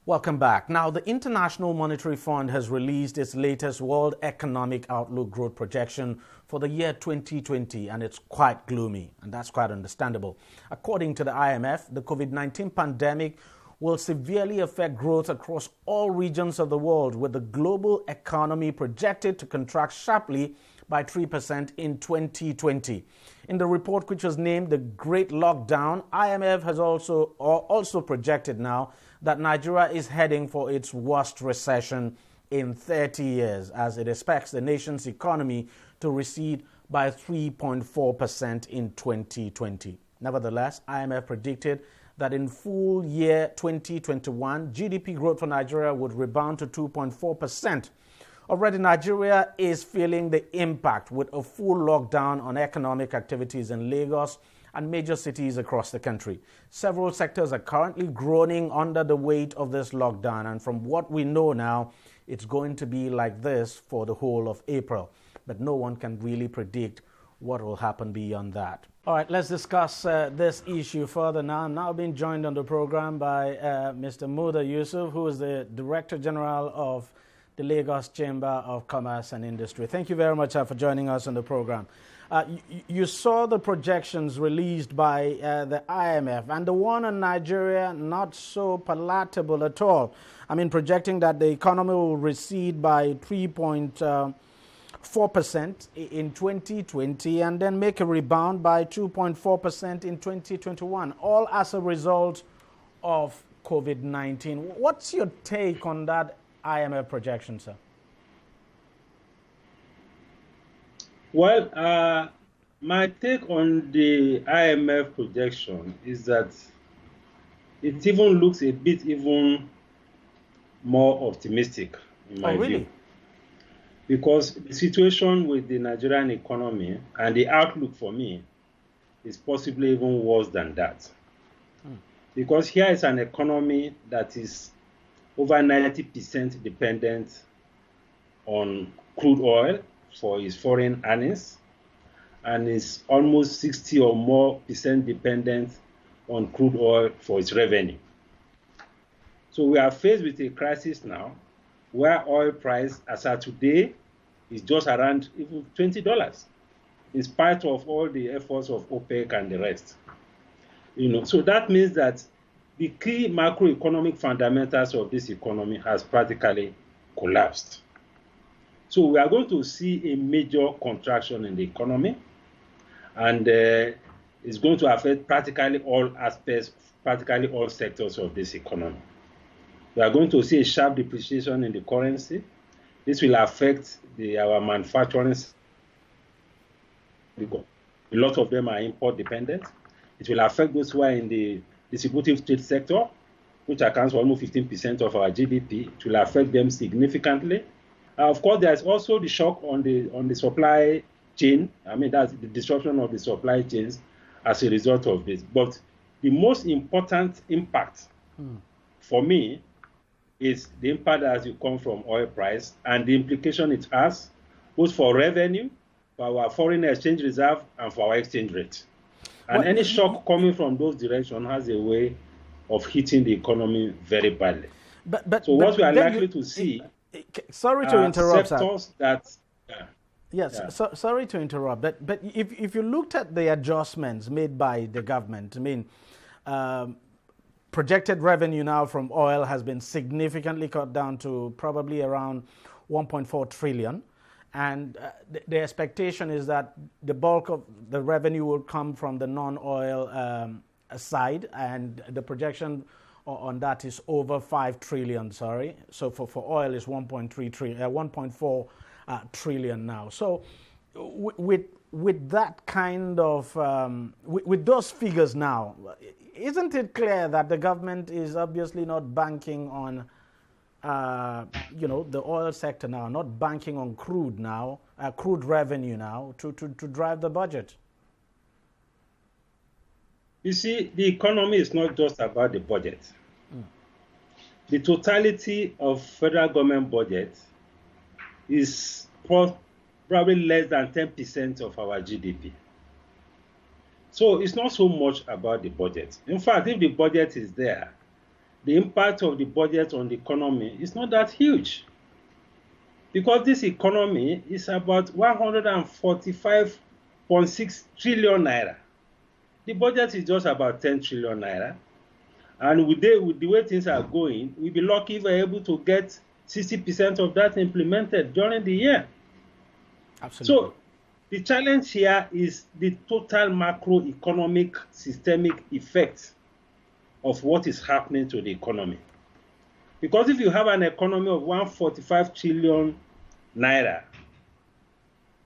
Welcome back. Now, the International Monetary Fund has released its latest World Economic Outlook growth projection for the year 2020, and it's quite gloomy, and that's quite understandable. According to the IMF, the COVID-19 pandemic will severely affect growth across all regions of the world, with the global economy projected to contract sharply by 3% in 2020. In the report, which was named the Great Lockdown, IMF has also projected now that Nigeria is heading for its worst recession in 30 years, as it expects the nation's economy to recede by 3.4% in 2020. Nevertheless, IMF predicted that in full year 2021, GDP growth for Nigeria would rebound to 2.4%. Already, Nigeria is feeling the impact with a full lockdown on economic activities in Lagos and major cities across the country. Several sectors are currently groaning under the weight of this lockdown, and from what we know now, it's going to be like this for the whole of April. But no one can really predict what will happen beyond that. All right, let's discuss this issue further now. I'm now being joined on the program by Mr. Muda Yusuf, who is the Director General of the Lagos Chamber of Commerce and Industry. Thank you very much for joining us on the program. You saw the projections released by the IMF, and the one on Nigeria not so palatable at all. I mean, projecting that the economy will recede by 3.4% in 2020 and then make a rebound by 2.4% in 2021, all as a result of COVID-19. What's your take on that IMF projection, sir? Well, my take on the IMF projection is that it even looks a bit even more optimistic in my view. Because the situation with the Nigerian economy and the outlook for me is possibly even worse than that. Because here is an economy that is over 90% dependent on crude oil for its foreign earnings, and is almost 60 or more percent dependent on crude oil for its revenue. So we are faced with a crisis now where oil price as of today is just around even $20, in spite of all the efforts of OPEC and the rest. So that means that the key macroeconomic fundamentals of this economy has practically collapsed. So we are going to see a major contraction in the economy, and it's going to affect practically all aspects, practically all sectors of this economy. We are going to see a sharp depreciation in the currency. This will affect our manufacturing. A lot of them are import dependent. It will affect those who are in the distributive trade sector, which accounts for almost 15% of our GDP. It will affect them significantly. Of course, there's also the shock on the supply chain. I mean, that's the disruption of the supply chains as a result of this. But the most important impact for me is the impact that has come from oil price and the implication it has both for revenue, for our foreign exchange reserve, and for our exchange rate. And any shock coming from those directions has a way of hitting the economy very badly. So what we are likely to see. Sorry to interrupt, sectors sir. Sorry to interrupt, but if you looked at the adjustments made by the government, I mean, projected revenue now from oil has been significantly cut down to probably around 1.4 trillion. And the expectation is that the bulk of the revenue will come from the non-oil side, and the projection on that is over 5 trillion, sorry. So for oil is 1.4 trillion now. So with that kind of, with those figures now, isn't it clear that the government is obviously not banking on, the oil sector now, not banking on crude now, crude revenue now to drive the budget? You see, the economy is not just about the budget. The totality of federal government budget is probably less than 10% of our GDP. So it's not so much about the budget. In fact, if the budget is there, the impact of the budget on the economy is not that huge, because this economy is about 145.6 trillion naira. The budget is just about 10 trillion naira. And with the way things are going, we'll be lucky if we're able to get 60% of that implemented during the year. Absolutely. So the challenge here is the total macroeconomic systemic effect of what is happening to the economy. Because if you have an economy of 145 trillion naira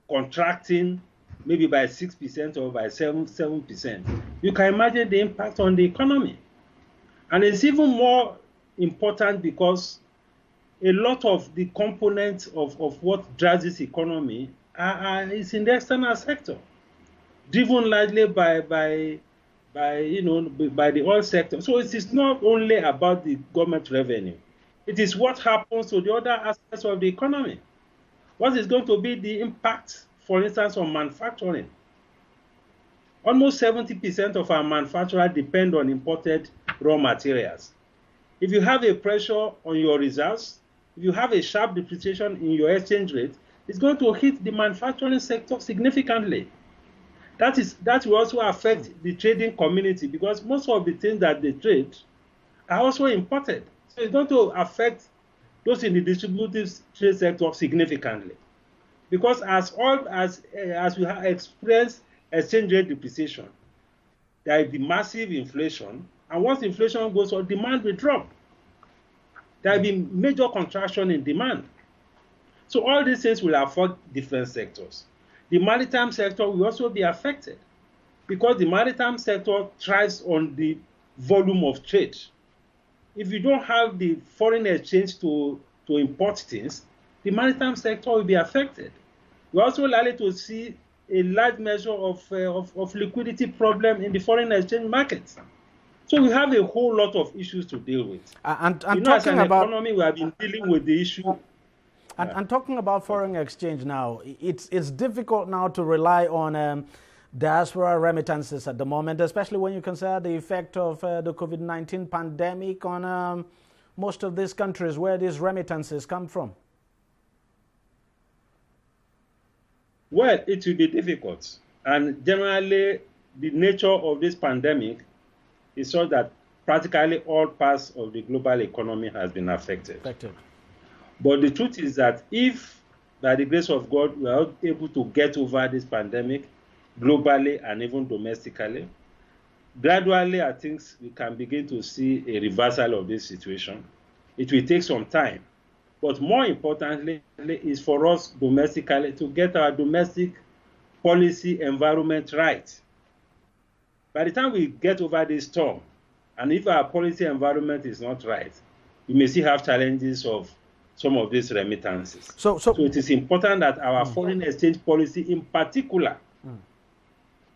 contracting maybe by 6% or by 7%, you can imagine the impact on the economy. And it's even more important because a lot of the components of what drives this economy is in the external sector, driven largely by the oil sector. So it is not only about the government revenue. It is what happens to the other aspects of the economy. What is going to be the impact, for instance, on manufacturing? Almost 70% of our manufacturers depend on imported raw materials. If you have a pressure on your reserves, if you have a sharp depreciation in your exchange rate, it's going to hit the manufacturing sector significantly. That will also affect the trading community, because most of the things that they trade are also imported. So it's going to affect those in the distributive trade sector significantly. Because as we have experienced exchange rate depreciation, there will be massive inflation, and once inflation goes up, demand will drop. There will be major contraction in demand. So all these things will affect different sectors. The maritime sector will also be affected, because the maritime sector thrives on the volume of trade. If you don't have the foreign exchange to import things, the maritime sector will be affected. We're also likely to see a large measure of liquidity problem in the foreign exchange market. So we have a whole lot of issues to deal with. And talking as an economy, we have been dealing with the issue. And talking about foreign exchange now, it's difficult now to rely on diaspora remittances at the moment, especially when you consider the effect of the COVID-19 pandemic on most of these countries where these remittances come from. Well, it will be difficult. And generally, the nature of this pandemic is such that practically all parts of the global economy has been affected. But the truth is that if, by the grace of God, we are able to get over this pandemic globally and even domestically, gradually, I think we can begin to see a reversal of this situation. It will take some time. But more importantly, is for us domestically to get our domestic policy environment right. By the time we get over this storm, and if our policy environment is not right, we may still have challenges of some of these remittances. So it is important that our foreign exchange policy in particular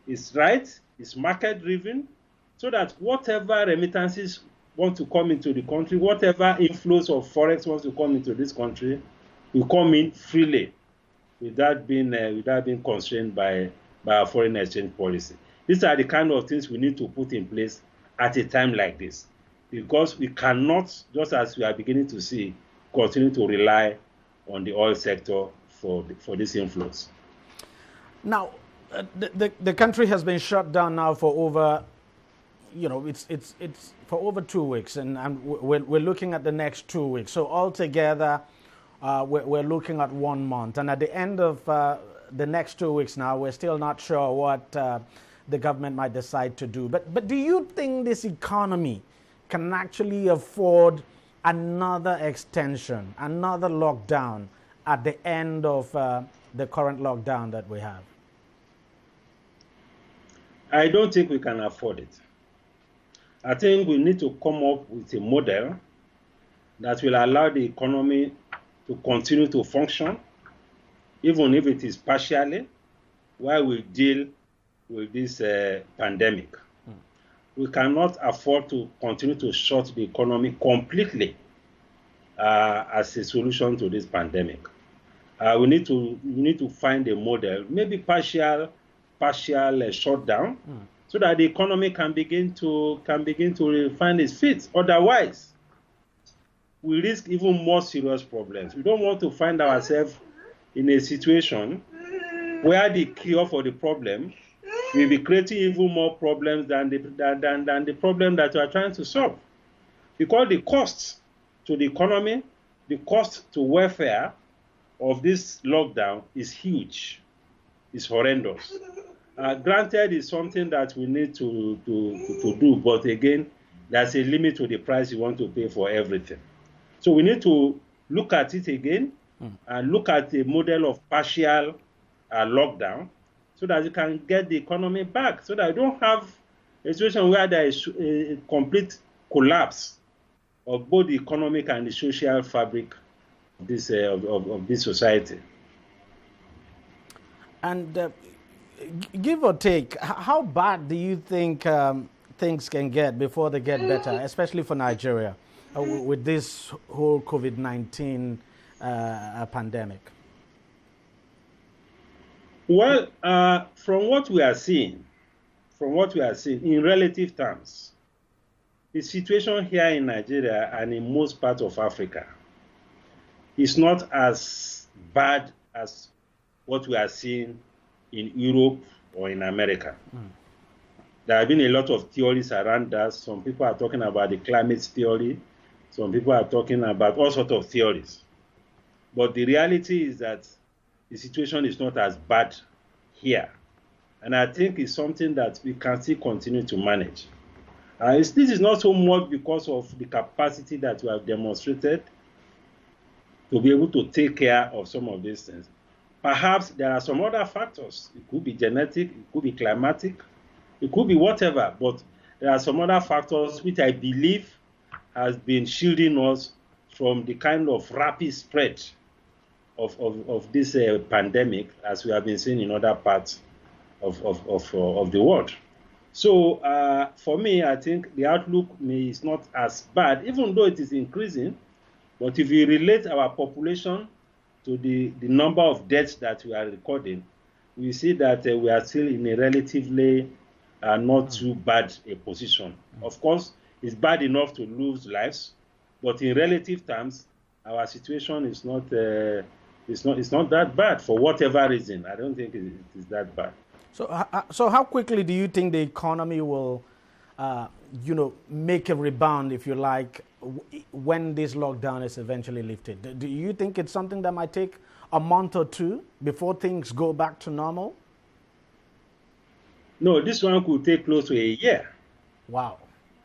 is right, is market-driven, so that whatever remittances want to come into the country, whatever inflows of forex wants to come into this country, will come in freely without being constrained by our foreign exchange policy. These are the kind of things we need to put in place at a time like this, because we cannot, just as we are beginning to see, continue to rely on the oil sector for this inflows. Now, the country has been shut down now for over, it's for over 2 weeks, and we're looking at the next 2 weeks. So altogether, we're looking at 1 month, and at the end of the next 2 weeks now, we're still not sure what the government might decide to do. But do you think this economy can actually afford another extension, another lockdown at the end of the current lockdown that we have? I don't think we can afford it. I think we need to come up with a model that will allow the economy to continue to function, even if it is partially, while we deal with this pandemic. We cannot afford to continue to shut the economy completely as a solution to this pandemic. We need to find a model, maybe partial shutdown, so that the economy can begin to find its feet. Otherwise, we risk even more serious problems. We don't want to find ourselves in a situation where the cure for the problem will be creating even more problems than the problem that we are trying to solve. Because the cost to the economy, the cost to welfare of this lockdown is huge, it's horrendous. Granted, it's something that we need to do, but again, there's a limit to the price you want to pay for everything. So we need to look at it again and look at the model of partial lockdown so that you can get the economy back, so that you don't have a situation where there is a complete collapse of both the economic and the social fabric of this society. And give or take, how bad do you think things can get before they get better, especially for Nigeria, with this whole COVID-19 pandemic? Well, from what we are seeing, in relative terms, the situation here in Nigeria and in most parts of Africa is not as bad as what we are seeing in Europe or in America. There have been a lot of theories around that. Some people are talking about the climate theory. Some people are talking about all sorts of theories. But the reality is that the situation is not as bad here. And I think it's something that we can still continue to manage. This is not so much because of the capacity that we have demonstrated to be able to take care of some of these things. Perhaps there are some other factors. It could be genetic, it could be climatic, it could be whatever, but there are some other factors which I believe has been shielding us from the kind of rapid spread of this pandemic as we have been seeing in other parts of the world. So for me, I think the outlook is not as bad, even though it is increasing. But if we relate our population to the number of deaths that we are recording, we see that we are still in a relatively not too bad a position. Of course, it's bad enough to lose lives, but in relative terms, our situation is not that bad for whatever reason. I don't think it is that bad. So how quickly do you think the economy will, make a rebound, if you like, when this lockdown is eventually lifted? Do you think it's something that might take a month or two before things go back to normal? No, this one could take close to a year. Wow.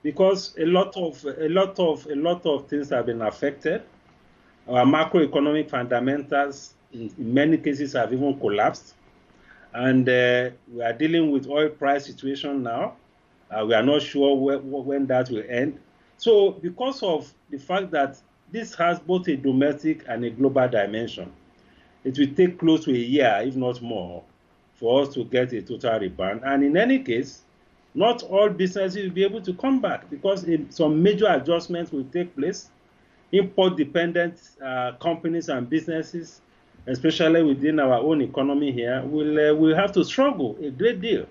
Because a lot of things have been affected. Our macroeconomic fundamentals, in many cases, have even collapsed. And we are dealing with oil price situation now. We are not sure when that will end. So because of the fact that this has both a domestic and a global dimension, it will take close to a year, if not more, for us to get a total rebound. And in any case, not all businesses will be able to come back because some major adjustments will take place. Import-dependent companies and businesses, especially within our own economy here, will have to struggle a great deal.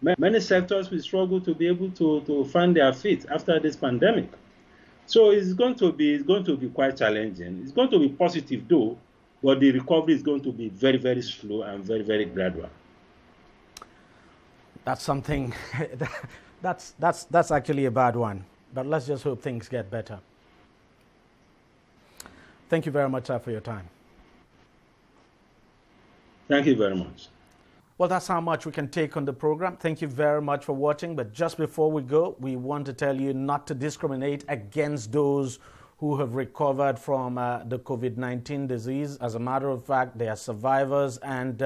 Many sectors will struggle to be able to find their feet after this pandemic. So it's going to be quite challenging. It's going to be positive though, but the recovery is going to be very, very slow and very, very gradual. That's something. That's actually a bad one. But let's just hope things get better. Thank you very much, sir, for your time. Thank you very much. Well, that's how much we can take on the program. Thank you very much for watching. But just before we go, we want to tell you not to discriminate against those who have recovered from the COVID-19 disease. As a matter of fact, they are survivors. And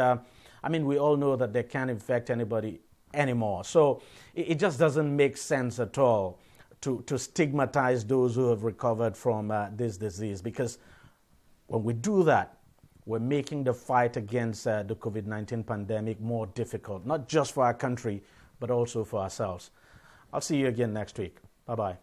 we all know that they can't infect anybody anymore. So it just doesn't make sense at all to stigmatize those who have recovered from this disease, because when we do that, we're making the fight against the COVID-19 pandemic more difficult, not just for our country, but also for ourselves. I'll see you again next week. Bye-bye.